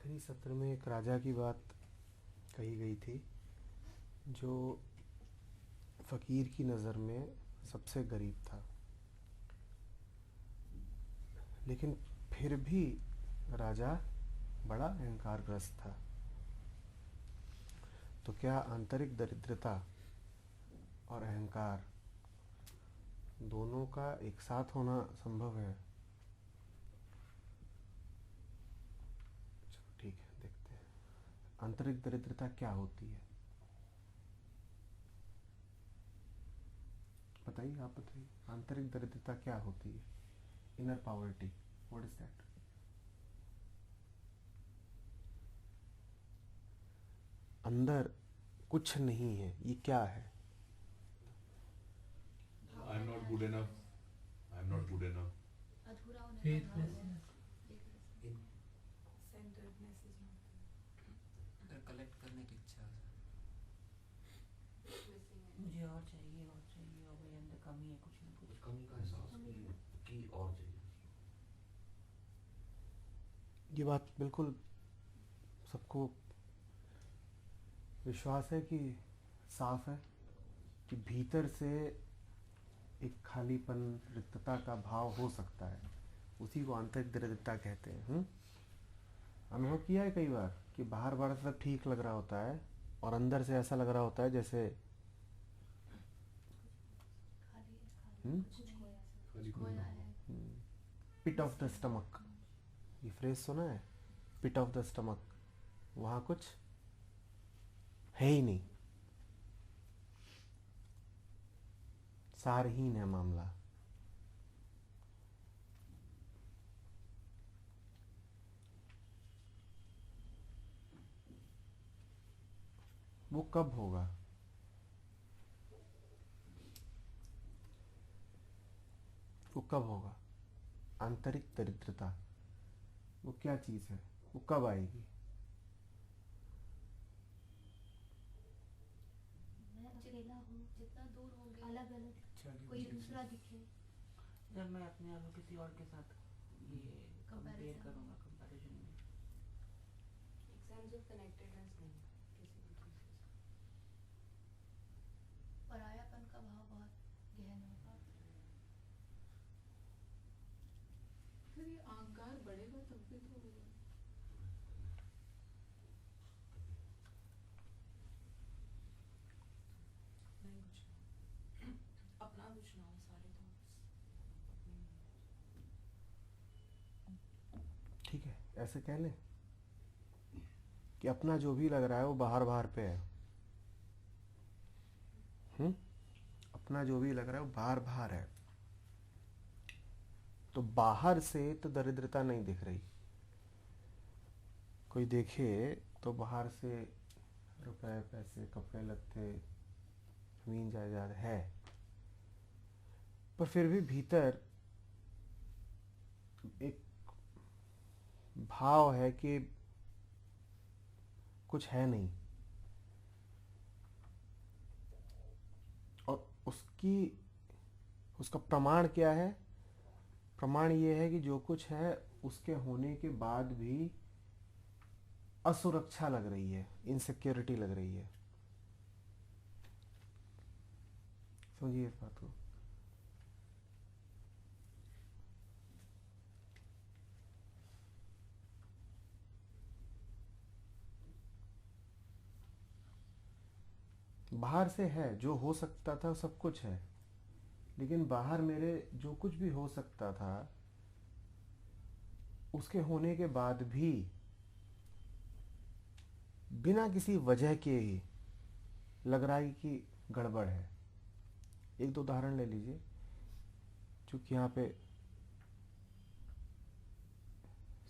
आखिरी सत्र में एक राजा की बात कही गई थी जो फ़कीर की नज़र में सबसे गरीब था, लेकिन फिर भी राजा बड़ा अहंकारग्रस्त था। तो क्या आंतरिक दरिद्रता और अहंकार दोनों का एक साथ होना संभव है? चलो ठीक है, देखते हैं आंतरिक दरिद्रता क्या होती है। बताइए, आप बताइए, आंतरिक दरिद्रता क्या होती है? Inner poverty, what is that? अंदर कुछ नहीं है, ये क्या है? I am not good enough, I am not good enough, अधूरा होने का भाव, फेथलेसनेस, सेंटर्डनेस इज नॉट अगर कलेक्ट करने की इच्छा हो जाए, मुझे और चाहिए और भाई अंदर कमी है, कुछ ना कुछ कमी का एहसास की और चाहिए। ये बात बिल्कुल सबको विश्वास है कि साफ है कि भीतर से एक खालीपन, रिक्तता का भाव हो सकता है। उसी को आंतरिक दरिद्रता कहते हैं। अनुभव किया है कई बार कि बाहर बाहर सब ठीक लग रहा होता है और अंदर से ऐसा लग रहा होता है जैसे खाली खाली खोया है। पिट ऑफ द स्टमक, ये फ्रेज सुना है? पिट ऑफ द स्टमक, वहाँ कुछ है ही नहीं, सारहीन है मामला। वो कब होगा? वो कब होगा? आंतरिक दरिद्रता वो क्या चीज़ है? वो कब आएगी? मैं अकेला हूँ, जितना दूर होंगे अलग अलग कोई दूसरा दिखे, जब मैं अपने आप को किसी और के साथ ये कंपेयर करूँगा, कंपैरिजन में एक सेंस ऑफ कनेक्टेडनेस नहीं किसी भी चीज़ के साथ, परायापन का भाव बहुत गहन होगा। फिर ये अहंकार बढ़ेगा तब भी तो होगा। नहीं कुछ अपना कुछ ना हो, सारे थॉट्स ठीक है, ऐसे कह लें कि अपना जो भी लग रहा है वो बाहर बाहर पे है। अपना जो भी लग रहा है वो बाहर बाहर है, तो बाहर से तो दरिद्रता नहीं दिख रही। कोई देखे तो बाहर से रुपए, पैसे, कपड़े लत्ते, जमीन जायदाद है, पर फिर भी भीतर एक भाव है कि कुछ है नहीं। और उसका प्रमाण क्या है? प्रमाण ये है कि जो कुछ है उसके होने के बाद भी असुरक्षा लग रही है, इनसिक्योरिटी लग रही है। समझिए इस बात को। बाहर से है, जो हो सकता था सब कुछ है, लेकिन बाहर मेरे जो कुछ भी हो सकता था उसके होने के बाद भी बिना किसी वजह के ही लग रहा है कि गड़बड़ है। एक दो उदाहरण ले लीजिए। चूंकि यहाँ पे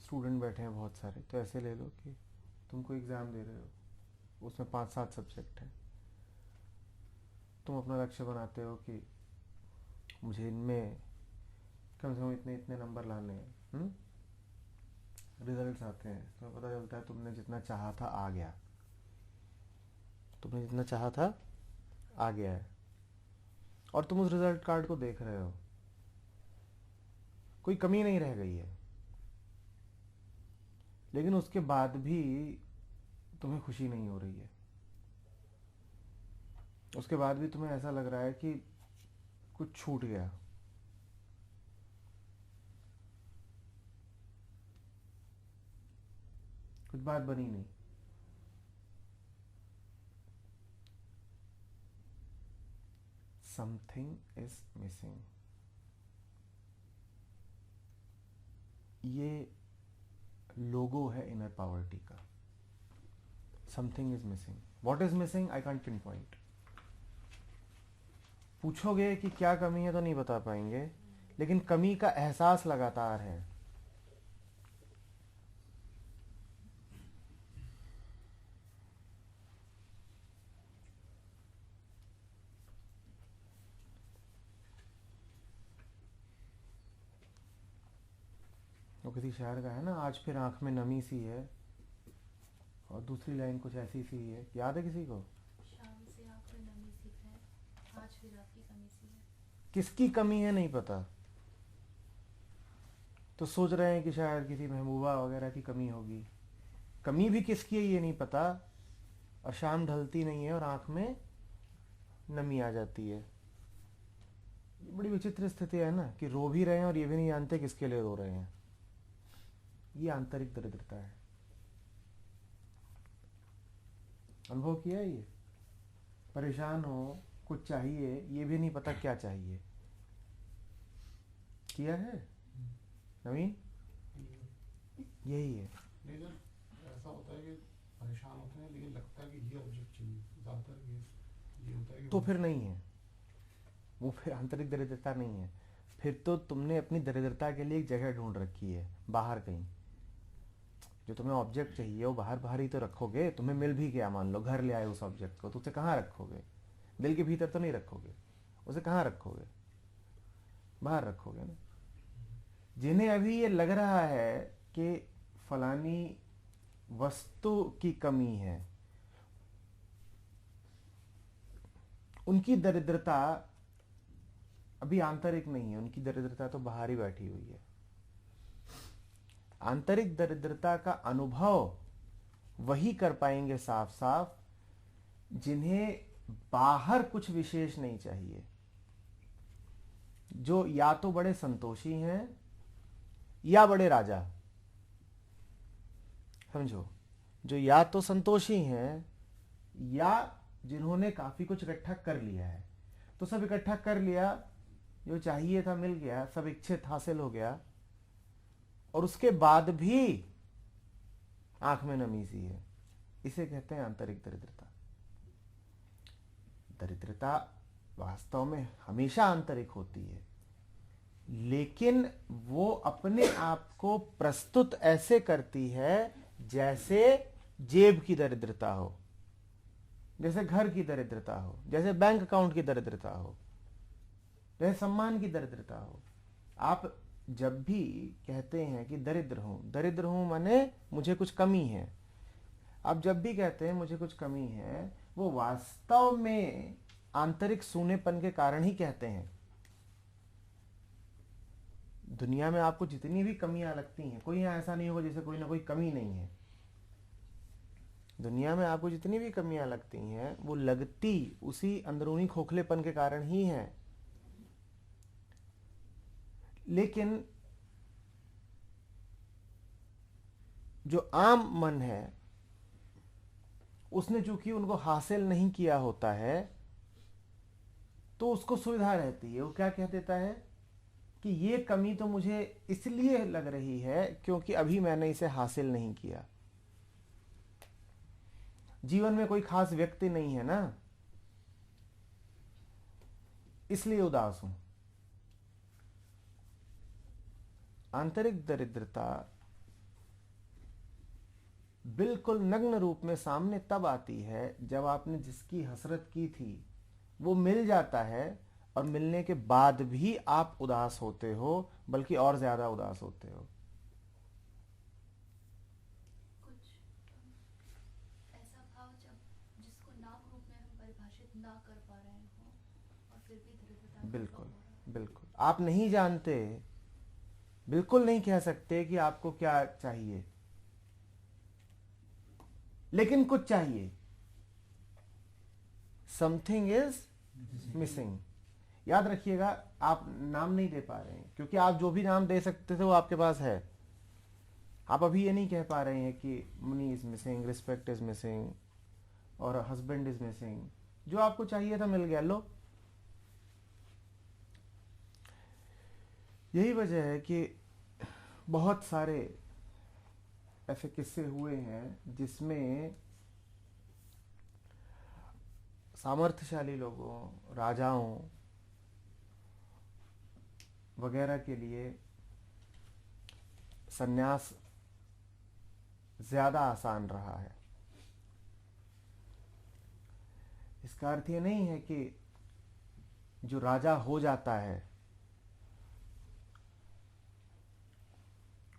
स्टूडेंट बैठे हैं बहुत सारे, तो ऐसे ले लो कि तुम कोई एग्ज़ाम दे रहे हो, उसमें 5-7 सब्जेक्ट हैं। तुम अपना लक्ष्य बनाते हो कि मुझे इनमें कम से कम इतने इतने नंबर लाने हैं। रिजल्ट्स आते हैं तो पता चलता है तुमने जितना चाहा था आ गया, तुमने जितना चाहा था आ गया है, और तुम उस रिजल्ट कार्ड को देख रहे हो, कोई कमी नहीं रह गई है। लेकिन उसके बाद भी तुम्हें खुशी नहीं हो रही है, उसके बाद भी तुम्हें ऐसा लग रहा है कि कुछ छूट गया। कुछ बात बनी नहीं। Something is missing. ये लोगो है इनर पॉवर्टी का। Something is missing. What is missing I can't pin point. पूछोगे कि क्या कमी है तो नहीं बता पाएंगे, लेकिन कमी का एहसास लगातार है। वो किसी शायर का है ना, आज फिर आंख में नमी सी है, और दूसरी लाइन कुछ ऐसी सी है, याद है किसी को? शाम से आँख में नमी सी है, आज फिर आपकी कमी सी है। किसकी कमी है नहीं पता, तो सोच रहे हैं कि शायद किसी महबूबा वगैरह की कमी होगी। कमी भी किसकी है ये नहीं पता, और शाम ढलती नहीं है और आंख में नमी आ जाती है। ये बड़ी विचित्र स्थिति है ना, कि रो भी रहे हैं और ये भी नहीं जानते किसके लिए रो रहे हैं। ये आंतरिक दरिद्रता है। अनुभव किया है ये? परेशान हो, कुछ चाहिए, ये भी नहीं पता क्या चाहिए। किया है नवीन? यही है। लेकिन ऐसा होता है कि परेशान होते हैं, लेकिन लगता है कि ये ऑब्जेक्ट चाहिए, ज़्यादातर ये होता है कि तो फिर नहीं है वो, फिर आंतरिक दरिद्रता नहीं है। फिर तो तुमने अपनी दरिद्रता के लिए एक जगह ढूंढ रखी है बाहर कहीं। जो तुम्हें ऑब्जेक्ट चाहिए वो बाहर बाहर ही तो रखोगे। तुम्हें मिल भी गया, मान लो घर ले आए उस ऑब्जेक्ट को, तो उसे कहाँ रखोगे? दिल के भीतर तो नहीं रखोगे, उसे कहाँ रखोगे? बाहर रखोगे ना। जिन्हें अभी ये लग रहा है कि फलानी वस्तु की कमी है, उनकी दरिद्रता अभी आंतरिक नहीं है, उनकी दरिद्रता तो बाहर ही बैठी हुई है। आंतरिक दरिद्रता का अनुभव वही कर पाएंगे साफ साफ जिन्हें बाहर कुछ विशेष नहीं चाहिए, जो या तो बड़े संतोषी हैं या बड़े राजा। समझो, जो या तो संतोषी हैं या जिन्होंने काफी कुछ इकट्ठा कर लिया है। तो सब इकट्ठा कर लिया, जो चाहिए था मिल गया, सब इच्छित हासिल हो गया, और उसके बाद भी आंख में नमी सी है। इसे कहते हैं आंतरिक दरिद्रता। दरिद्रता वास्तव में हमेशा आंतरिक होती है, लेकिन वो अपने आप को प्रस्तुत ऐसे करती है जैसे जेब की दरिद्रता हो, जैसे घर की दरिद्रता हो, जैसे बैंक अकाउंट की दरिद्रता हो, जैसे सम्मान की दरिद्रता हो। आप जब भी कहते हैं कि दरिद्र हूं माने मुझे कुछ कमी है, आप जब भी कहते हैं मुझे कुछ कमी है, वो वास्तव में आंतरिक सूनेपन के कारण ही कहते हैं। दुनिया में आपको जितनी भी कमियां लगती हैं, कोई यहाँ ऐसा नहीं होगा जैसे कोई ना कोई कमी नहीं है। दुनिया में आपको जितनी भी कमियां लगती हैं, वो लगती उसी अंदरूनी खोखलेपन के कारण ही है। लेकिन जो आम मन है, उसने चूंकि उनको हासिल नहीं किया होता है, तो उसको सुविधा रहती है। वो क्या कह देता है कि ये कमी तो मुझे इसलिए लग रही है क्योंकि अभी मैंने इसे हासिल नहीं किया। जीवन में कोई खास व्यक्ति नहीं है ना, इसलिए उदास हूं। आंतरिक दरिद्रता बिल्कुल नग्न रूप में सामने तब आती है जब आपने जिसकी हसरत की थी वो मिल जाता है, और मिलने के बाद भी आप उदास होते हो, बल्कि और ज्यादा उदास होते हो। कुछ ऐसा भाव जब जिसको नाम रूप में हम परिभाषित ना कर पा रहे हो, और फिर भी दरिद्रता का बिल्कुल अनुभव हो रहा है। बिल्कुल आप नहीं जानते, बिल्कुल नहीं कह सकते कि आपको क्या चाहिए। लेकिन कुछ चाहिए, समथिंग इज मिसिंग। याद रखिएगा, आप नाम नहीं दे पा रहे हैं, क्योंकि आप जो भी नाम दे सकते थे वो आपके पास है। आप अभी ये नहीं कह पा रहे हैं कि money is missing, respect is missing और हस्बैंड इज मिसिंग। जो आपको चाहिए था मिल गया, लो। यही वजह है कि बहुत सारे ऐसे किस्से हुए हैं जिसमें सामर्थ्यशाली लोगों, राजाओं वगैरह के लिए संन्यास ज्यादा आसान रहा है। इसका अर्थ ये नहीं है कि जो राजा हो जाता है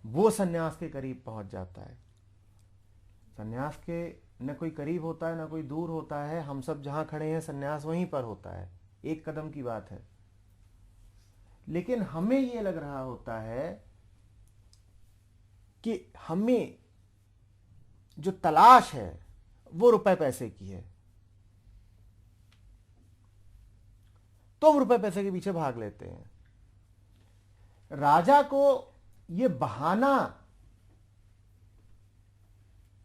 वो संन्यास के करीब पहुंच जाता है। संन्यास के न कोई करीब होता है न कोई दूर होता है। हम सब जहां खड़े हैं संन्यास वहीं पर होता है, एक कदम की बात है। लेकिन हमें ये लग रहा होता है कि हमें जो तलाश है वो रुपए पैसे की है, तो हम रुपए पैसे के पीछे भाग लेते हैं। राजा को ये बहाना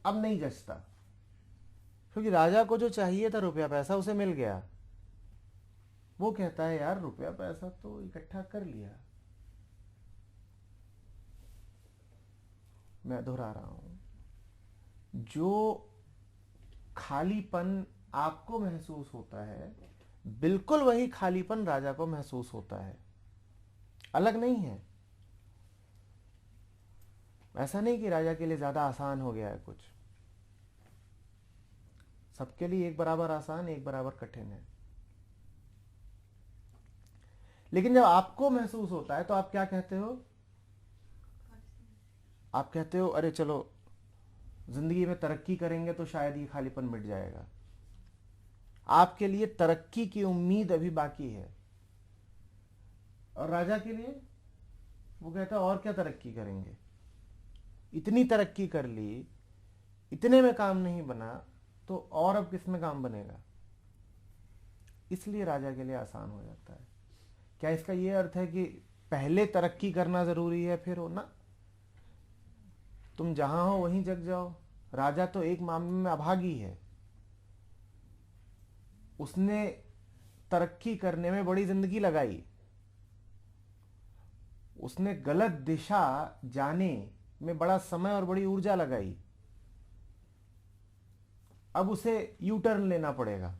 अब नहीं जचता, क्योंकि राजा को जो चाहिए था रुपया पैसा उसे मिल गया। वो कहता है यार रुपया पैसा तो इकट्ठा कर लिया। मैं दोहरा रहा हूं, जो खालीपन आपको महसूस होता है बिल्कुल वही खालीपन राजा को महसूस होता है, अलग नहीं है। ऐसा नहीं कि राजा के लिए ज्यादा आसान हो गया है कुछ, सबके लिए एक बराबर आसान, एक बराबर कठिन है। लेकिन जब आपको महसूस होता है तो आप क्या कहते हो? आप कहते हो अरे चलो जिंदगी में तरक्की करेंगे तो शायद ये खालीपन मिट जाएगा। आपके लिए तरक्की की उम्मीद अभी बाकी है। और राजा के लिए वो कहता है और क्या तरक्की करेंगे, इतनी तरक्की कर ली, इतने में काम नहीं बना तो और अब किस में काम बनेगा। इसलिए राजा के लिए आसान हो जाता है। क्या इसका ये अर्थ है कि पहले तरक्की करना जरूरी है फिर हो ना? तुम जहां हो वहीं जग जाओ। राजा तो एक मामले में अभागी है, उसने तरक्की करने में बड़ी जिंदगी लगाई, उसने गलत दिशा जाने में बड़ा समय और बड़ी ऊर्जा लगाई। अब उसे यू टर्न लेना पड़ेगा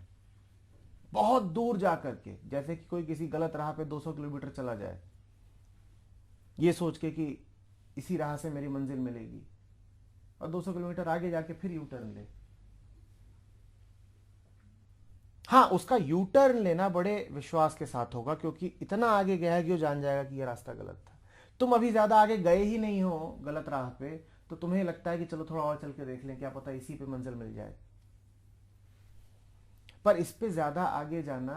बहुत दूर जाकर के, जैसे कि कोई किसी गलत राह पे 200 किलोमीटर चला जाए ये सोच के कि इसी राह से मेरी मंजिल मिलेगी, और 200 किलोमीटर आगे जाके फिर यू टर्न ले। हाँ, उसका यू टर्न लेना बड़े विश्वास के साथ होगा, क्योंकि इतना आगे गया है कि वो जान जाएगा कि यह रास्ता गलत था। तुम अभी ज्यादा आगे गए ही नहीं हो गलत राह पे, तो तुम्हें लगता है कि चलो थोड़ा और चल के देख लें, क्या पता इसी पे मंजिल मिल जाए। पर इस पे ज्यादा आगे जाना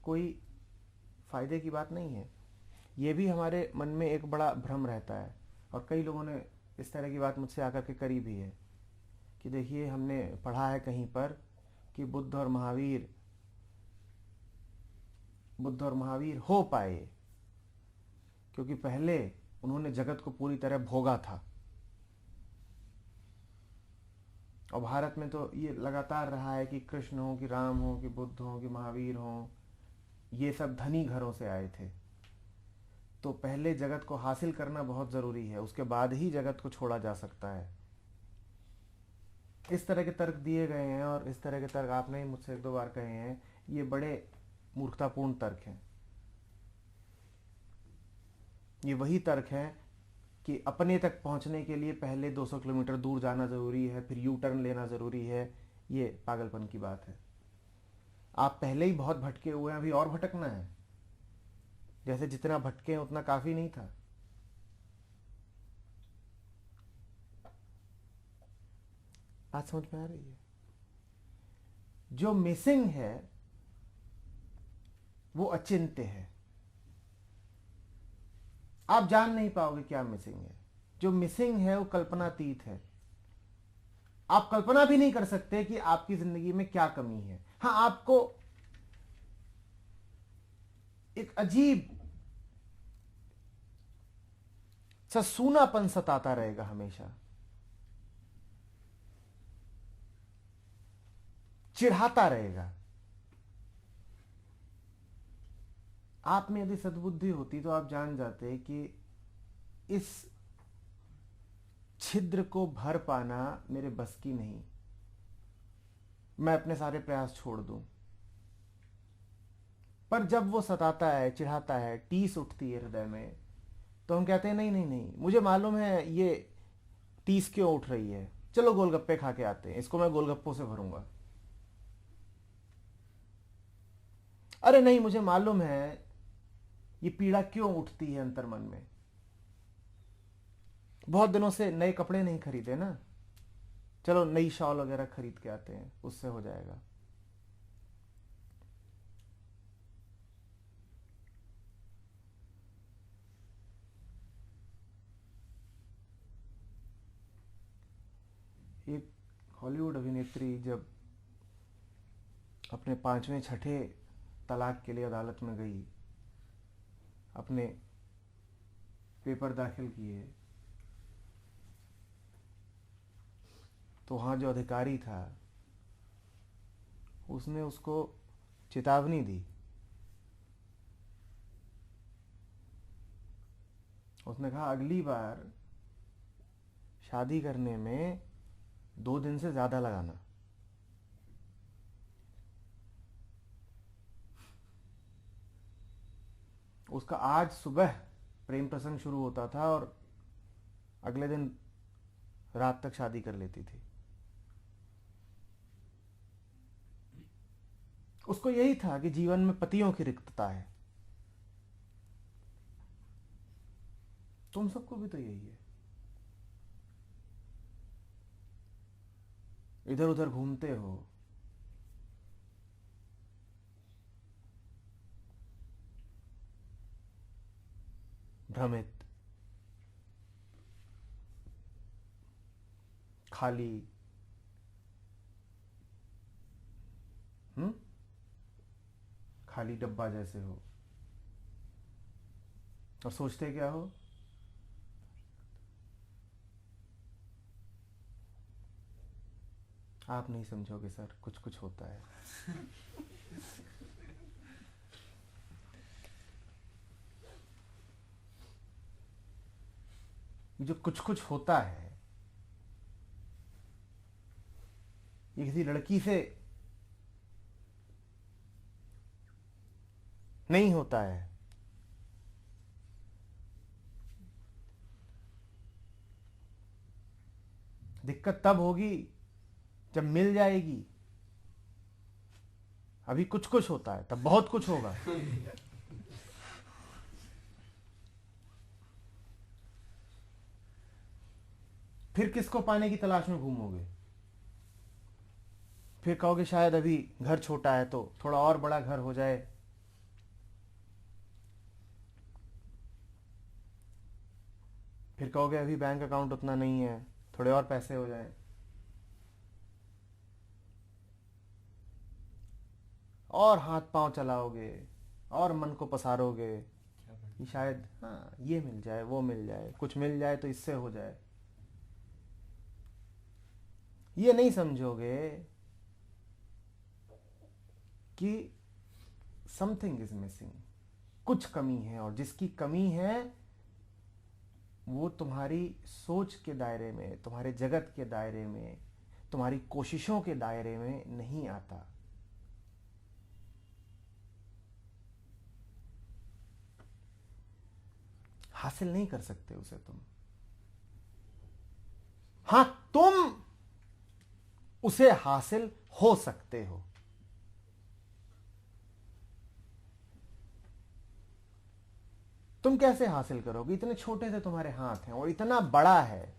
कोई फायदे की बात नहीं है। ये भी हमारे मन में एक बड़ा भ्रम रहता है, और कई लोगों ने इस तरह की बात मुझसे आकर के करी भी है कि देखिए हमने पढ़ा है कहीं पर कि बुद्ध और महावीर हो पाए क्योंकि पहले उन्होंने जगत को पूरी तरह भोगा था। और भारत में तो ये लगातार रहा है कि कृष्ण हो कि राम हो कि बुद्ध हो कि महावीर हो, ये सब धनी घरों से आए थे। तो पहले जगत को हासिल करना बहुत जरूरी है, उसके बाद ही जगत को छोड़ा जा सकता है। इस तरह के तर्क दिए गए हैं, और इस तरह के तर्क आपने ही मुझसे 1-2 बार कहे हैं। ये बड़े मूर्खतापूर्ण तर्क हैं। ये वही तर्क हैं कि अपने तक पहुंचने के लिए पहले 200 किलोमीटर दूर जाना जरूरी है, फिर यू टर्न लेना जरूरी है। ये पागलपन की बात है। आप पहले ही बहुत भटके हुए हैं, अभी और भटकना है। जैसे जितना भटके हैं उतना काफी नहीं था। बात समझ में आ रही है? जो मिसिंग है वो अचिंत्य है, आप जान नहीं पाओगे क्या मिसिंग है। जो मिसिंग है वो कल्पनातीत है। आप कल्पना भी नहीं कर सकते कि आपकी जिंदगी में क्या कमी है। हाँ, आपको एक अजीब सा सूनापन सताता रहेगा हमेशा, चिढ़ाता रहेगा। आप में यदि सद्बुद्धि होती तो आप जान जाते कि इस छिद्र को भर पाना मेरे बस की नहीं, मैं अपने सारे प्रयास छोड़ दूं। पर जब वो सताता है, चिढ़ाता है, टीस उठती है हृदय में, तो हम कहते हैं नहीं नहीं नहीं, मुझे मालूम है ये टीस क्यों उठ रही है, चलो गोलगप्पे खा के आते हैं, इसको मैं गोलगप्पों से भरूंगा। अरे नहीं, मुझे मालूम है ये पीड़ा क्यों उठती है अंतर मन में, बहुत दिनों से नए कपड़े नहीं खरीदे ना, चलो नई शॉल वगैरह खरीद के आते हैं, उससे हो जाएगा। एक हॉलीवुड अभिनेत्री जब अपने 5वें 6ठे तलाक के लिए अदालत में गई, अपने पेपर दाखिल किए, तो वहां जो अधिकारी था उसने उसको चेतावनी दी। उसने कहा अगली बार शादी करने में 2 दिन से ज्यादा लगाना। उसका आज सुबह प्रेम प्रसंग शुरू होता था और अगले दिन रात तक शादी कर लेती थी। उसको यही था कि जीवन में पतियों की रिक्तता है। तुम सबको भी तो यही है। इधर उधर घूमते हो, भ्रमित, खाली, खाली डब्बा जैसे हो, और सोचते क्या हो, आप नहीं समझोगे सर, कुछ कुछ होता है। जो कुछ कुछ होता है ये किसी लड़की से नहीं होता है। दिक्कत तब होगी जब मिल जाएगी। अभी कुछ कुछ होता है, तब बहुत कुछ होगा। फिर किसको पाने की तलाश में घूमोगे? फिर कहोगे शायद अभी घर छोटा है तो थोड़ा और बड़ा घर हो जाए। फिर कहोगे अभी बैंक अकाउंट उतना नहीं है, थोड़े और पैसे हो जाए। और हाथ पांव चलाओगे और मन को पसारोगे कि शायद हाँ ये मिल जाए, वो मिल जाए, कुछ मिल जाए तो इससे हो जाए। ये नहीं समझोगे कि समथिंग इज मिसिंग, कुछ कमी है, और जिसकी कमी है वो तुम्हारी सोच के दायरे में, तुम्हारे जगत के दायरे में, तुम्हारी कोशिशों के दायरे में नहीं आता। हासिल नहीं कर सकते उसे तुम। हां, तुम उसे हासिल हो सकते हो। तुम कैसे हासिल करोगे? इतने छोटे से तुम्हारे हाथ हैं और इतना बड़ा है,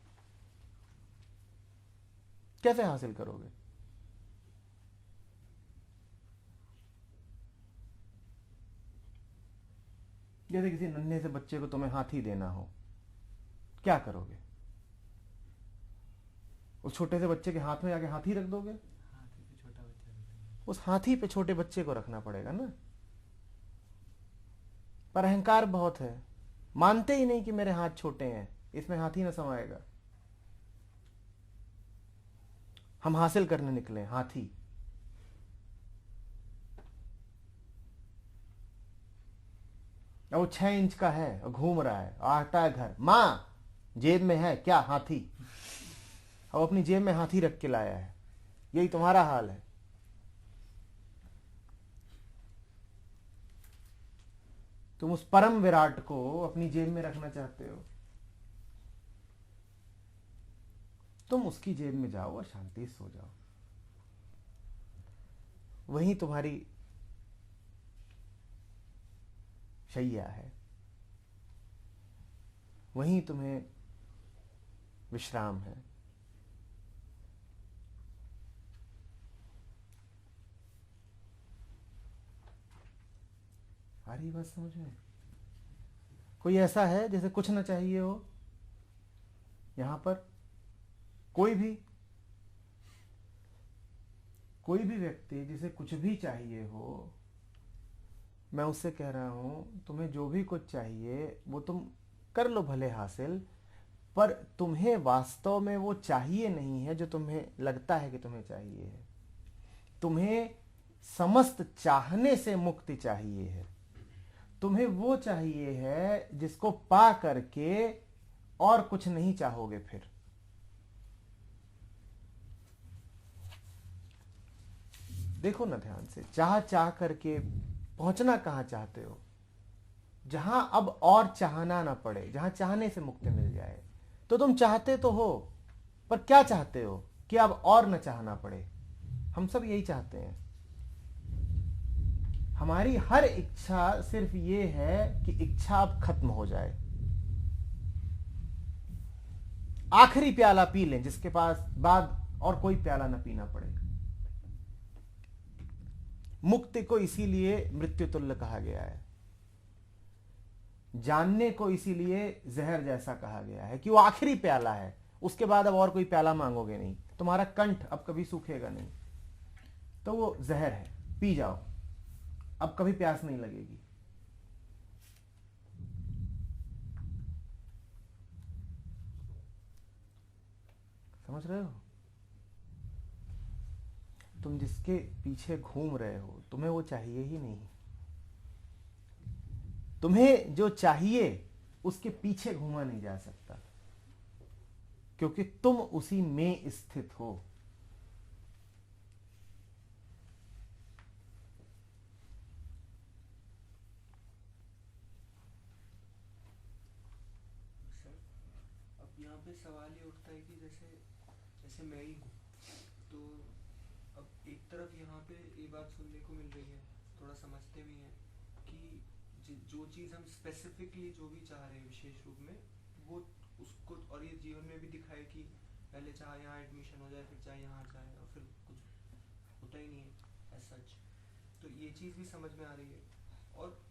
कैसे हासिल करोगे? जैसे किसी नन्हे से बच्चे को तुम्हें हाथी देना हो, क्या करोगे? उस छोटे से बच्चे के हाथ में जाके हाथी रख दोगे? हाथी पे छोटा बच्चा रखेंगे। उस हाथी पे छोटे बच्चे को रखना पड़ेगा ना। पर अहंकार बहुत है, मानते ही नहीं कि मेरे हाथ छोटे हैं, इसमें हाथी ना समाएगा। हम हासिल करने निकले हाथी। और वो 6 इंच का है और घूम रहा है, आता है घर, माँ जेब में है क्या हाथी? अब अपनी जेब में हाथी रख के लाया है। यही तुम्हारा हाल है। तुम उस परम विराट को अपनी जेब में रखना चाहते हो। तुम उसकी जेब में जाओ और शांति से सो जाओ। वही तुम्हारी शैया है, वहीं तुम्हें विश्राम है। आ रही बात समझ में? कोई ऐसा है जैसे कुछ ना चाहिए हो? यहां पर कोई भी व्यक्ति जिसे कुछ भी चाहिए हो, मैं उससे कह रहा हूं तुम्हें जो भी कुछ चाहिए वो तुम कर लो भले हासिल, पर तुम्हें वास्तव में वो चाहिए नहीं है जो तुम्हें लगता है कि तुम्हें चाहिए है। तुम्हें समस्त चाहने से मुक्ति चाहिए है। तुम्हें वो चाहिए है जिसको पा करके और कुछ नहीं चाहोगे। फिर देखो ना ध्यान से, चाह करके पहुंचना कहां चाहते हो? जहां अब और चाहना ना पड़े, जहां चाहने से मुक्ति मिल जाए। तो तुम चाहते तो हो, पर क्या चाहते हो कि अब और न चाहना पड़े? हम सब यही चाहते हैं। हमारी हर इच्छा सिर्फ ये है कि इच्छा अब खत्म हो जाए, आखिरी प्याला पी लें, जिसके पास बाद और कोई प्याला न पीना पड़े। मुक्ति को इसीलिए मृत्यु तुल्य कहा गया है, जानने को इसीलिए जहर जैसा कहा गया है कि वो आखिरी प्याला है। उसके बाद अब और कोई प्याला मांगोगे नहीं, तुम्हारा कंठ अब कभी सूखेगा नहीं, तो वो जहर है, पी जाओ, अब कभी प्यास नहीं लगेगी। समझ रहे हो? तुम जिसके पीछे घूम रहे हो, तुम्हें वो चाहिए ही नहीं। तुम्हें जो चाहिए उसके पीछे घूमा नहीं जा सकता, क्योंकि तुम उसी में स्थित हो। सर, अब यहाँ पे सवाल ये उठता है कि जैसे जैसे मैं ही हूँ, तो अब एक तरफ यहाँ पे ये बात सुनने को मिल रही है, थोड़ा समझते भी हैं कि जो चीज़ हम स्पेसिफिकली जो भी चाह रहे हैं विशेष रूप में, वो उसको, और ये जीवन में भी दिखाए कि पहले चाहे यहाँ एडमिशन हो जाए, फिर चाहे यहाँ जाए, और फिर कुछ होता ही नहीं है एज सच। तो ये चीज़ भी समझ में आ रही है, और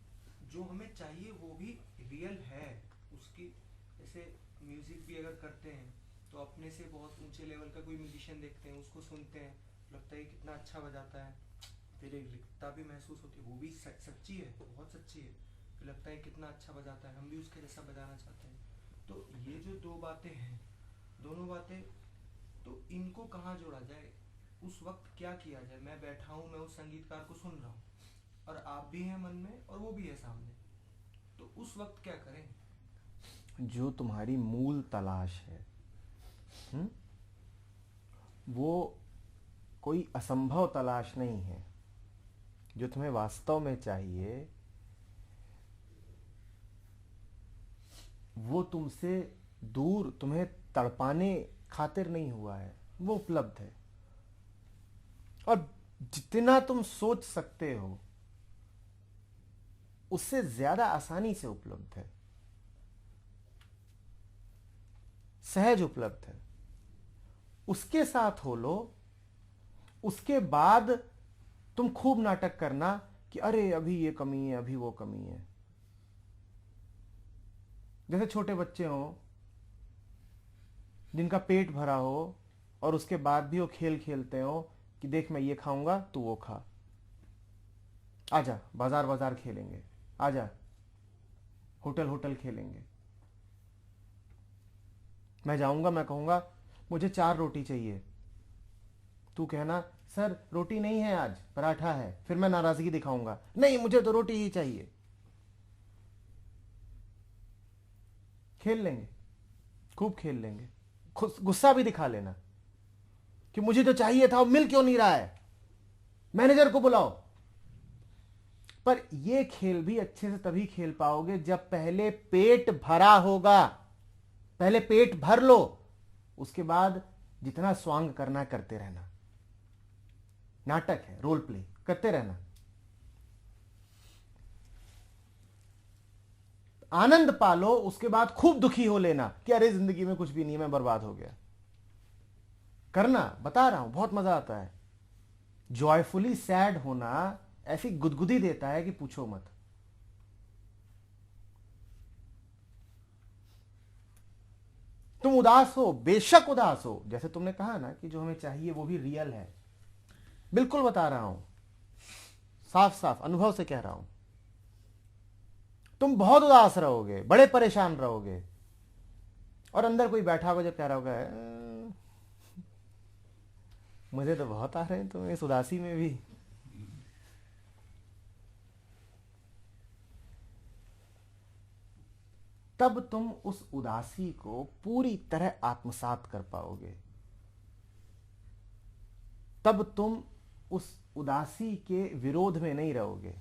जो हमें चाहिए वो भी रियल है। उसकी जैसे म्यूज़िक भी अगर करते हैं तो अपने से बहुत ऊंचे लेवल का कोई म्यूजिशियन देखते हैं, उसको सुनते हैं, लगता है कितना अच्छा बजाता है, फिर एक लिखता भी महसूस होती है, वो भी सच्ची है, बहुत सच्ची है, फिर लगता है कितना अच्छा बजाता है, हम भी उसके जैसा बजाना चाहते हैं। तो ये जो दो बातें हैं, दोनों बातें, तो इनको कहाँ जोड़ा जाए? उस वक्त क्या किया जाए? मैं बैठा हूँ, मैं उस संगीतकार को सुन रहा हूँ, और आप भी हैं मन में और वो भी है सामने, तो उस वक्त क्या करें? जो तुम्हारी मूल तलाश है, वो कोई असंभव तलाश नहीं है। जो तुम्हें वास्तव में चाहिए वो तुमसे दूर, तुम्हें तड़पाने खातिर नहीं हुआ है, वो उपलब्ध है। और जितना तुम सोच सकते हो उससे ज्यादा आसानी से उपलब्ध है, सहज उपलब्ध है। उसके साथ हो लो, उसके बाद तुम खूब नाटक करना कि अरे अभी ये कमी है, अभी वो कमी है। जैसे छोटे बच्चे हो जिनका पेट भरा हो और उसके बाद भी वो खेल खेलते हो कि देख मैं ये खाऊंगा तू वो खा, आजा बाजार बाजार खेलेंगे, आजा होटल होटल खेलेंगे। मैं जाऊंगा, मैं कहूंगा मुझे 4 रोटी चाहिए, तू कहना सर रोटी नहीं है आज पराठा है, फिर मैं नाराजगी दिखाऊंगा, नहीं मुझे तो रोटी ही चाहिए। खेल लेंगे, खूब खेल लेंगे, गुस्सा भी दिखा लेना कि मुझे जो चाहिए था वो मिल क्यों नहीं रहा है, मैनेजर को बुलाओ। पर ये खेल भी अच्छे से तभी खेल पाओगे जब पहले पेट भरा होगा। पहले पेट भर लो, उसके बाद जितना स्वांग करना करते रहना। नाटक है, रोल प्ले करते रहना। आनंद पालो, उसके बाद खूब दुखी हो लेना कि अरे जिंदगी में कुछ भी नहीं, मैं बर्बाद हो गया। करना, बता रहा हूं, बहुत मजा आता है। जॉयफुली सैड होना ऐसी गुदगुदी देता है कि पूछो मत। तुम उदास हो, बेशक उदास हो, जैसे तुमने कहा ना कि जो हमें चाहिए वो भी रियल है, बिल्कुल बता रहा हूं, साफ साफ अनुभव से कह रहा हूं। तुम बहुत उदास रहोगे, बड़े परेशान रहोगे, और अंदर कोई बैठा होगा जब कह रहा होगा मुझे तो बहुत आ रहे हैं तुम्हें इस उदासी में भी। तब तुम उस उदासी को पूरी तरह आत्मसात कर पाओगे। तब तुम उस उदासी के विरोध में नहीं रहोगे।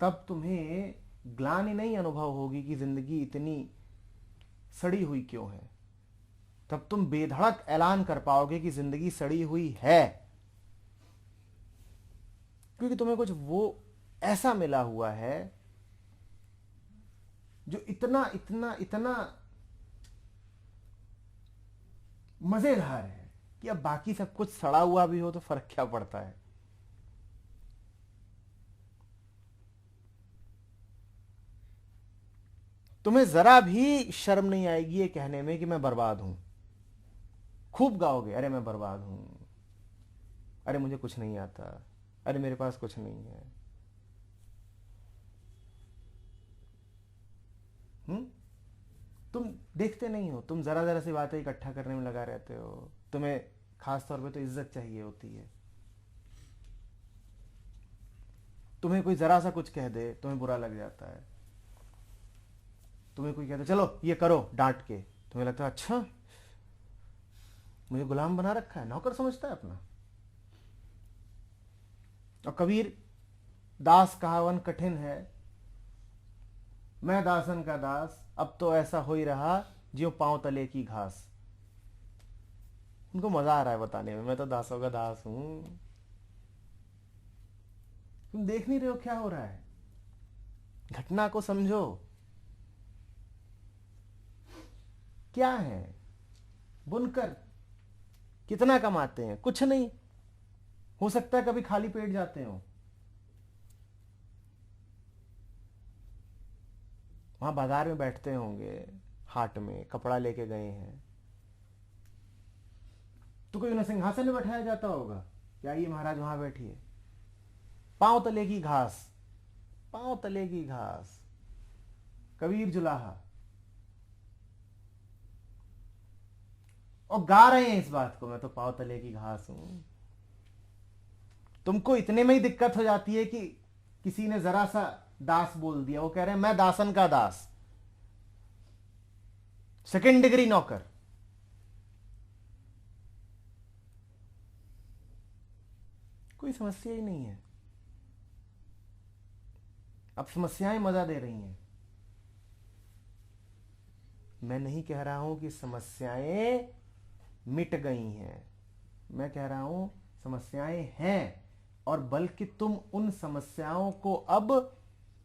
तब तुम्हें ग्लानि नहीं अनुभव होगी कि जिंदगी इतनी सड़ी हुई क्यों है। तब तुम बेधड़क ऐलान कर पाओगे कि जिंदगी सड़ी हुई है, क्योंकि तुम्हें कुछ वो ऐसा मिला हुआ है जो इतना इतना इतना मजेदार है कि अब बाकी सब कुछ सड़ा हुआ भी हो तो फर्क क्या पड़ता है। तुम्हें जरा भी शर्म नहीं आएगी ये कहने में कि मैं बर्बाद हूं। खूब गाओगे, अरे मैं बर्बाद हूं, अरे मुझे कुछ नहीं आता, अरे मेरे पास कुछ नहीं है। तुम देखते नहीं हो, तुम जरा जरा सी बातें इकट्ठा करने में लगा रहते हो। तुम्हें खास तौर पे तो इज्जत चाहिए होती है। तुम्हें कोई जरा सा कुछ कह दे तुम्हें बुरा लग जाता है। तुम्हें कोई कहता चलो ये करो डांट के, तुम्हें लगता है अच्छा मुझे गुलाम बना रखा है, नौकर समझता है अपना। और कबीर दास कहावन कठिन है, मैं दासन का दास, अब तो ऐसा हो ही रहा ज्यों पांव तले की घास। उनको मजा आ रहा है बताने में, मैं तो दासों का दास हूं। तुम देख नहीं रहे हो क्या हो रहा है, घटना को समझो। क्या है बुनकर, कितना कमाते हैं? कुछ नहीं, हो सकता है कभी खाली पेट जाते हो। वहां बाजार में बैठते होंगे, हाट में कपड़ा लेके गए हैं, तो कोई उन्हें सिंहासन में बैठाया जाता होगा, क्या ये महाराज वहां बैठिए। पांव तले की घास, पांव तले की घास, कबीर जुलाहा। और गा रहे हैं इस बात को, मैं तो पांव तले की घास हूं। तुमको इतने में ही दिक्कत हो जाती है कि किसी ने जरा सा दास बोल दिया, वो कह रहे हैं मैं दासन का दास, सेकंड डिग्री नौकर। कोई समस्या ही नहीं है। अब समस्याएं मजा दे रही हैं। मैं नहीं कह रहा हूं कि समस्याएं मिट गई हैं, मैं कह रहा हूं समस्याएं हैं, और बल्कि तुम उन समस्याओं को अब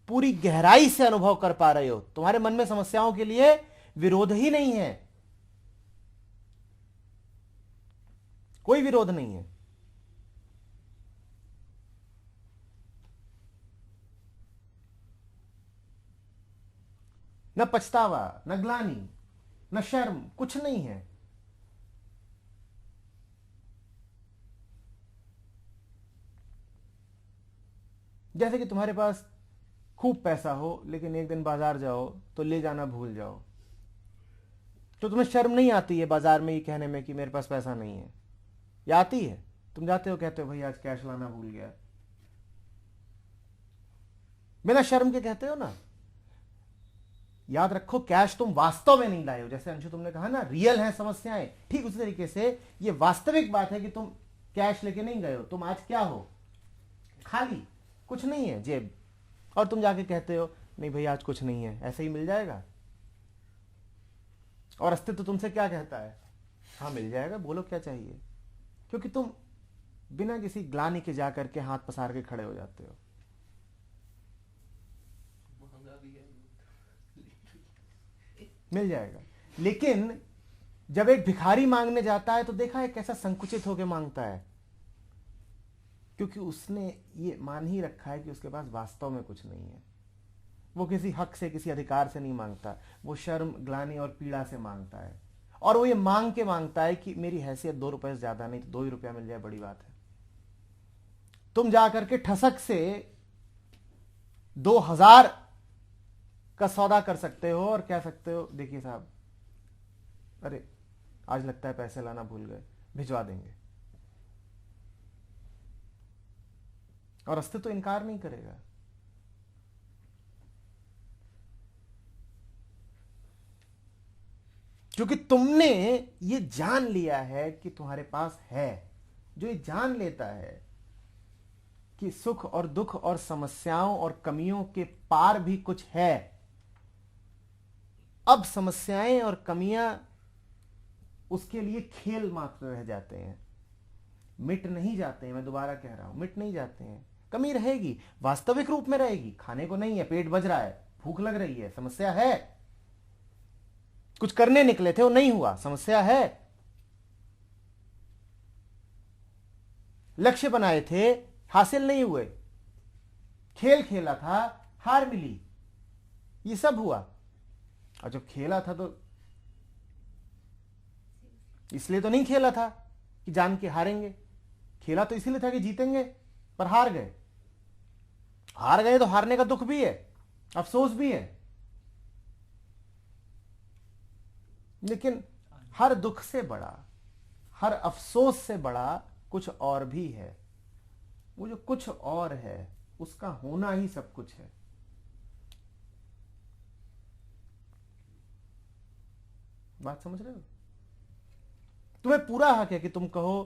पूरी गहराई से अनुभव कर पा रहे हो। तुम्हारे मन में समस्याओं के लिए विरोध ही नहीं है, कोई विरोध नहीं है। न पछतावा, न ग्लानि, न शर्म, कुछ नहीं है। जैसे कि तुम्हारे पास खूब पैसा हो लेकिन एक दिन बाजार जाओ तो ले जाना भूल जाओ, तो तुम्हें शर्म नहीं आती है बाजार में ये कहने में कि मेरे पास पैसा नहीं है? या आती है? तुम जाते हो कहते हो भाई आज कैश लाना भूल गया, बिना शर्म के कहते हो ना। याद रखो कैश तुम वास्तव में नहीं लाए हो, जैसे अंशु तुमने कहा ना रियल है समस्याएं, ठीक उसी तरीके से ये वास्तविक बात है कि तुम कैश लेके नहीं गए हो। तुम आज क्या हो? खाली, कुछ नहीं है जेब, और तुम जाके कहते हो नहीं भाई आज कुछ नहीं है, ऐसे ही मिल जाएगा। और अस्तित्व तुमसे क्या कहता है? हाँ मिल जाएगा, बोलो क्या चाहिए। क्योंकि तुम बिना किसी ग्लानि के जाकर के हाथ पसार के खड़े हो जाते हो। महंगा भी है, मिल जाएगा। लेकिन जब एक भिखारी मांगने जाता है तो देखा है कैसा संकुचित होकर मांगता है, क्योंकि उसने ये मान ही रखा है कि उसके पास वास्तव में कुछ नहीं है। वो किसी हक से, किसी अधिकार से नहीं मांगता, वो शर्म, ग्लानि और पीड़ा से मांगता है। और वो ये मांग के मांगता है कि मेरी हैसियत 2 रुपए से ज्यादा नहीं, तो 2 ही रुपया मिल जाए बड़ी बात है। तुम जाकर के ठसक से 2000 का सौदा कर सकते हो और कह सकते हो देखिए साहब, अरे आज लगता है पैसे लाना भूल गए, भिजवा देंगे। और अस्तित्व तो इनकार नहीं करेगा। क्योंकि तुमने ये जान लिया है कि तुम्हारे पास है। जो ये जान लेता है कि सुख और दुख और समस्याओं और कमियों के पार भी कुछ है, अब समस्याएं और कमियां उसके लिए खेल मात्र रह जाते हैं, मिट नहीं जाते हैं। मैं दोबारा कह रहा हूं, मिट नहीं जाते हैं। कमी रहेगी, वास्तविक रूप में रहेगी। खाने को नहीं है, पेट बज रहा है, भूख लग रही है, समस्या है। कुछ करने निकले थे वो नहीं हुआ, समस्या है। लक्ष्य बनाए थे, हासिल नहीं हुए। खेल खेला था, हार मिली, ये सब हुआ। और जब खेला था तो इसलिए तो नहीं खेला था कि जान के हारेंगे, खेला तो इसीलिए था कि जीतेंगे, पर हार गए। हार गए तो हारने का दुख भी है, अफसोस भी है। लेकिन हर दुख से बड़ा, हर अफसोस से बड़ा कुछ और भी है। वो जो कुछ और है उसका होना ही सब कुछ है। बात समझ रहे हो? तुम्हें पूरा हक है कि तुम कहो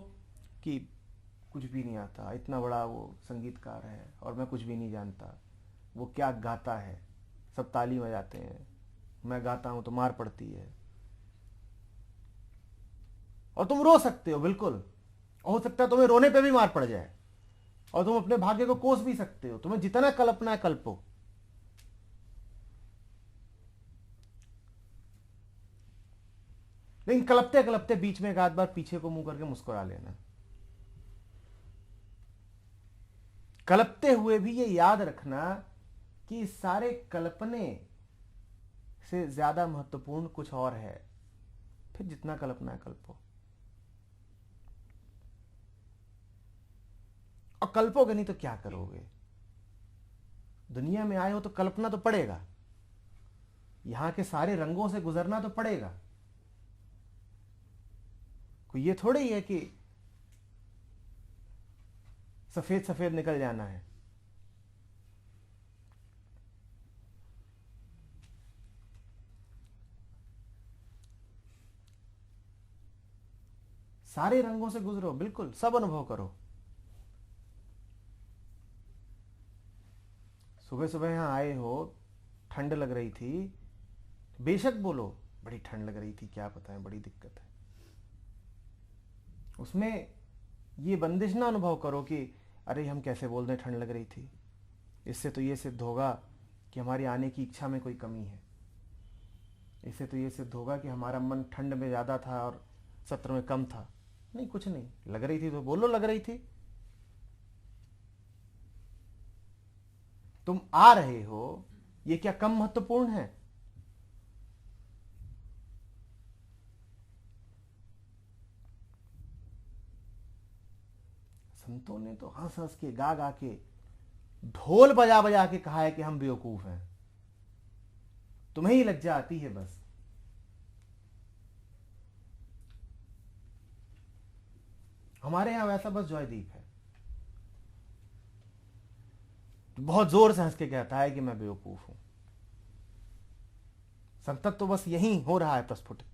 कि कुछ भी नहीं आता, इतना बड़ा वो संगीतकार है और मैं कुछ भी नहीं जानता, वो क्या गाता है, सब ताली बजाते हैं, मैं गाता हूं तो मार पड़ती है। और तुम रो सकते हो, बिल्कुल हो सकता है तुम्हें रोने पे भी मार पड़ जाए, और तुम अपने भाग्य को कोस भी सकते हो। तुम्हें जितना कल्पना है कल्पो, लेकिन कलपते कलपते बीच में एक आध बार पीछे को मुंह करके मुस्कुरा लेना। कलपते हुए भी ये याद रखना कि सारे कल्पने से ज्यादा महत्वपूर्ण कुछ और है। फिर जितना कल्पना है कल्पो, और कल्पोगे नहीं तो क्या करोगे? दुनिया में आए हो तो कल्पना तो पड़ेगा, यहां के सारे रंगों से गुजरना तो पड़ेगा। कोई ये थोड़ी ही है कि सफेद सफेद निकल जाना है। सारे रंगों से गुजरो, बिल्कुल सब अनुभव करो। सुबह सुबह यहां आए हो, ठंड लग रही थी, बेशक बोलो बड़ी ठंड लग रही थी, क्या पता है बड़ी दिक्कत है। उसमें ये बंदिश ना अनुभव करो कि अरे हम कैसे बोल रहे ठंड लग रही थी, इससे तो ये सिद्ध होगा कि हमारी आने की इच्छा में कोई कमी है, इससे तो ये सिद्ध होगा कि हमारा मन ठंड में ज्यादा था और सत्र में कम था। नहीं, कुछ नहीं, लग रही थी तो बोलो लग रही थी। तुम आ रहे हो, ये क्या कम महत्वपूर्ण है? संतों ने तो हंस हंस के गा गा के ढोल बजा बजा के कहा है कि हम बेवकूफ हैं, तुम्हें ही लज्जा आती है बस। हमारे यहां वैसा बस जॉयदीप है, बहुत जोर से हंस के कहता है कि मैं बेवकूफ हूं। संतत तो बस यही हो रहा है प्रस्फुटित,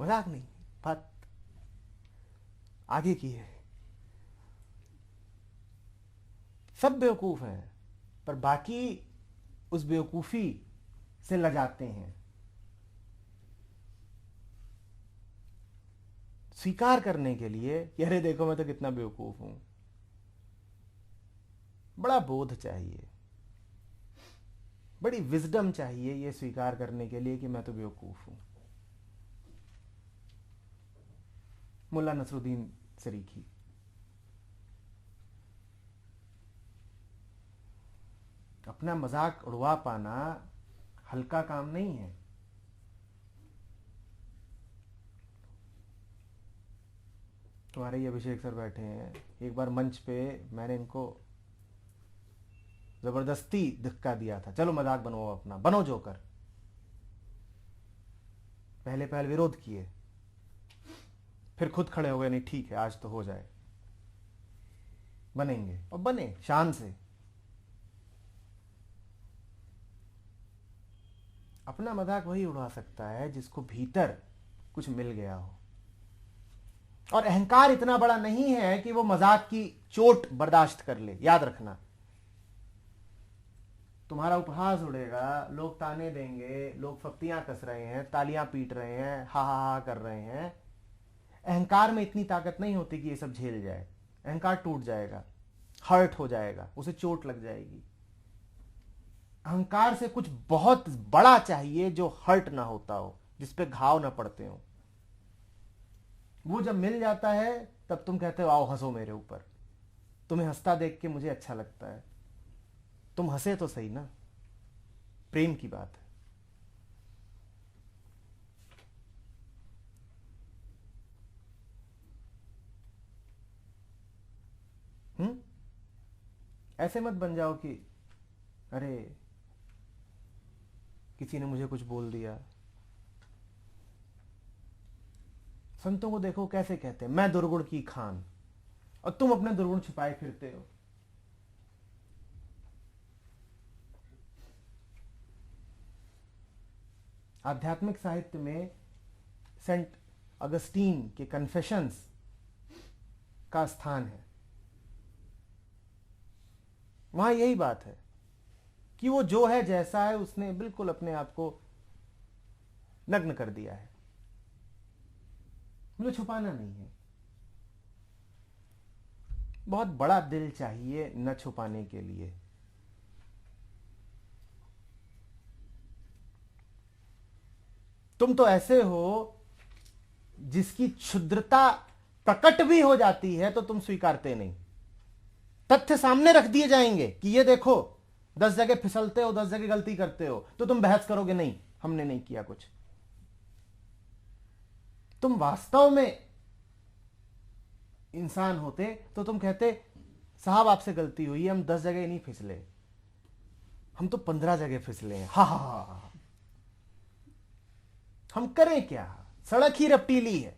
मजाक नहीं, बात आगे की है। सब बेवकूफ हैं, पर बाकी उस बेवकूफी से लजाते हैं। स्वीकार करने के लिए कि अरे देखो मैं तो कितना बेवकूफ हूं, बड़ा बोध चाहिए, बड़ी विजडम चाहिए ये स्वीकार करने के लिए कि मैं तो बेवकूफ हूं। मुल्ला नसरुद्दीन सरीखी। अपना मजाक उड़वा पाना हल्का काम नहीं है। तुम्हारे ये अभिषेक सर बैठे हैं, एक बार मंच पे मैंने इनको जबरदस्ती धक्का दिया था, चलो मजाक बनाओ, अपना बनो जोकर। पहले पहल विरोध किए, फिर खुद खड़े हो गए, नहीं ठीक है आज तो हो जाए, बनेंगे, और बने शान से। अपना मजाक वही उड़ा सकता है जिसको भीतर कुछ मिल गया हो, और अहंकार इतना बड़ा नहीं है कि वो मजाक की चोट बर्दाश्त कर ले। याद रखना, तुम्हारा उपहास उड़ेगा, लोग ताने देंगे, लोग फप्तियां कस रहे हैं, तालियां पीट रहे हैं, हा हा हा कर रहे हैं। अहंकार में इतनी ताकत नहीं होती कि ये सब झेल जाए। अहंकार टूट जाएगा, हर्ट हो जाएगा, उसे चोट लग जाएगी। अहंकार से कुछ बहुत बड़ा चाहिए जो हर्ट ना होता हो, जिसपे घाव ना पड़ते हो। वो जब मिल जाता है तब तुम कहते हो आओ हंसो मेरे ऊपर, तुम्हें हंसता देख के मुझे अच्छा लगता है, तुम हंसे तो सही ना, प्रेम की बात है। ऐसे मत बन जाओ कि अरे किसी ने मुझे कुछ बोल दिया। संतों को देखो कैसे कहते हैं, मैं दुर्गुण की खान, और तुम अपने दुर्गुण छिपाए फिरते हो। आध्यात्मिक साहित्य में सेंट अगस्टीन के कन्फेशंस का स्थान है। वहां यही बात है कि वो जो है जैसा है, उसने बिल्कुल अपने आप को नग्न कर दिया है, मुझे छुपाना नहीं है। बहुत बड़ा दिल चाहिए न छुपाने के लिए। तुम तो ऐसे हो जिसकी क्षुद्रता प्रकट भी हो जाती है तो तुम स्वीकारते नहीं। तथ्य सामने रख दिए जाएंगे कि ये देखो 10 जगह फिसलते हो, 10 जगह गलती करते हो, तो तुम बहस करोगे नहीं हमने नहीं किया कुछ। तुम वास्तव में इंसान होते तो तुम कहते साहब आपसे गलती हुई, हम 10 जगह नहीं फिसले, हम तो 15 जगह फिसले हैं। हा हा हा, हम करें क्या, सड़क ही रपटीली है,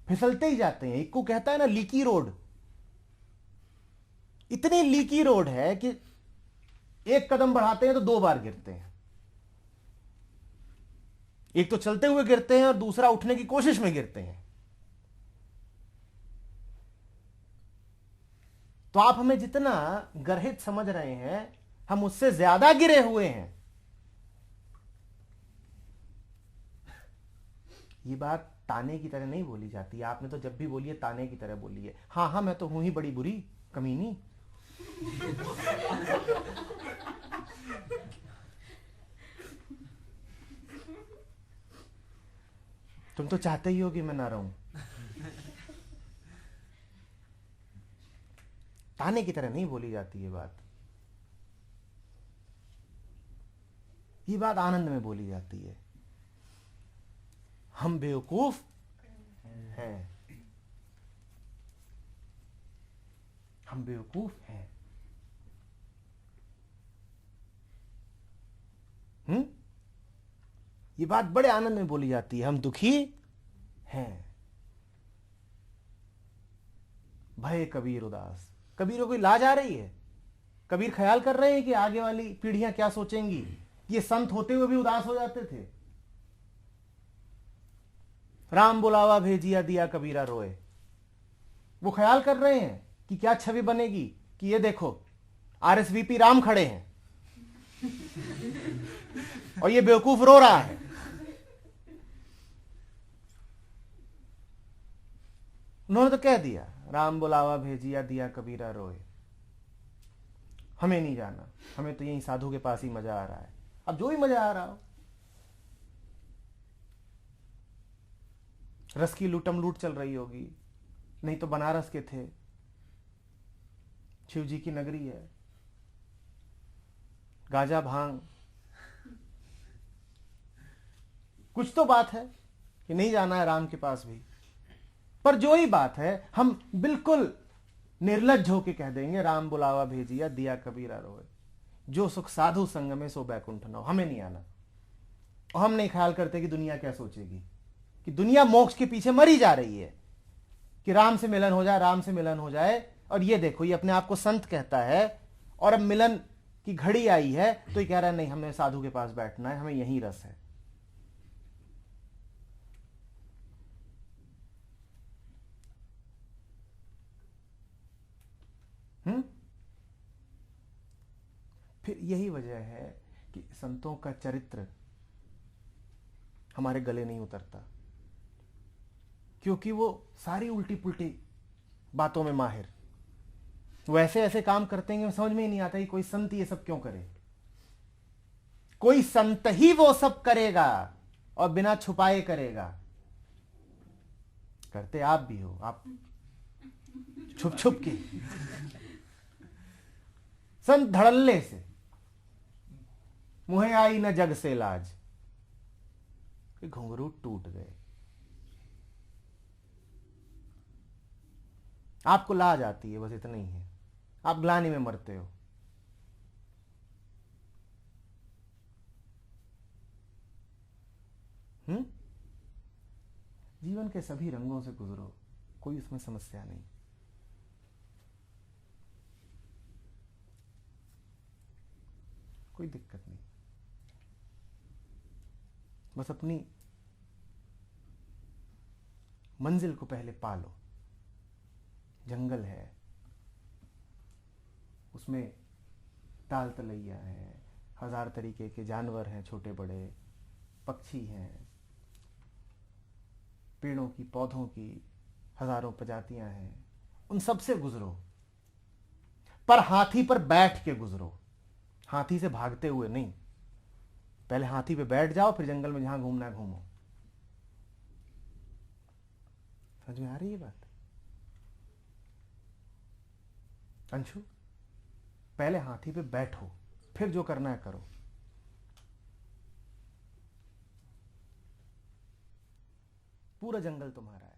फिसलते ही जाते हैं। इक्कू कहता है ना लीकी रोड, इतनी लीकी रोड है कि एक कदम बढ़ाते हैं तो 2 बार गिरते हैं। एक तो चलते हुए गिरते हैं और दूसरा उठने की कोशिश में गिरते हैं। तो आप हमें जितना गर्हित समझ रहे हैं, हम उससे ज्यादा गिरे हुए हैं। ये बात ताने की तरह नहीं बोली जाती। आपने तो जब भी बोली है ताने की तरह बोली है। हाँ हाँ मैं तो हूं ही बड़ी बुरी कमीनी। तुम तो चाहते ही हो कि मैं ना रहूं। ताने की तरह नहीं बोली जाती ये बात। ये बात आनंद में बोली जाती है। हम बेवकूफ हम बेवकूफ हैं। ये बात बड़े आनंद में बोली जाती है, हम दुखी हैं। भय कबीर उदास। कबीर को कोई लाज आ रही है? कबीर ख्याल कर रहे हैं कि आगे वाली पीढ़ियां क्या सोचेंगी? ये संत होते हुए भी उदास हो जाते थे। राम बुलावा भेजिया दिया कबीरा रोए। वो ख्याल कर रहे हैं कि क्या छवि बनेगी, कि ये देखो आरएसवीपी राम खड़े हैं और ये बेवकूफ रो रहा है। उन्होंने तो कह दिया, राम बुलावा भेजिया दिया कबीरा रोए। हमें नहीं जाना, हमें तो यहीं साधु के पास ही मजा आ रहा है। अब जो भी मजा आ रहा हो, रस की लूटम लूट चल रही होगी, नहीं तो बनारस के थे, शिव जी की नगरी है, गाजा भांग, कुछ तो बात है कि नहीं जाना है राम के पास भी। पर जो ही बात है, हम बिल्कुल निर्लज्ज होके कह देंगे, राम बुलावा भेजिया दिया कबीरा रोए। जो सुख साधु संग में सो बैकुंठ न हो। हमें नहीं आना। और हम नहीं ख्याल करते कि दुनिया क्या सोचेगी, कि दुनिया मोक्ष के पीछे मरी जा रही है कि राम से मिलन हो जाए, राम से मिलन हो जाए। और ये देखो, ये अपने आप को संत कहता है, और अब मिलन की घड़ी आई है तो ये कह रहा है नहीं, हमें साधु के पास बैठना है, हमें यही रस है। फिर यही वजह है कि संतों का चरित्र हमारे गले नहीं उतरता, क्योंकि वो सारी उल्टी पुल्टी बातों में माहिर, वो ऐसे ऐसे काम करते हैं कि समझ में ही नहीं आता कि कोई संत ये सब क्यों करे। कोई संत ही वो सब करेगा और बिना छुपाए करेगा। करते आप भी हो, आप छुप छुप के, संत धड़ल्ले से, मुहे आई न जग से लाज, घुंघरू टूट गए। आपको लाज आती है, बस इतना ही है। आप ग्लानि में मरते हो। जीवन के सभी रंगों से गुजरो, कोई उसमें समस्या नहीं। कोई दिक्कत नहीं। बस अपनी मंजिल को पहले पालो। जंगल है, उसमें ताल तलैया है, 1000 तरीके के जानवर हैं, छोटे बड़े पक्षी हैं, पेड़ों की पौधों की हजारों प्रजातियां हैं। उन सब से गुजरो, पर हाथी पर बैठ के गुजरो। हाथी से भागते हुए नहीं। पहले हाथी पे बैठ जाओ, फिर जंगल में जहां घूमना है घूमो। समझ में आ रही है बात? अंशु, पहले हाथी पे बैठो, फिर जो करना है करो। पूरा जंगल तुम्हारा है।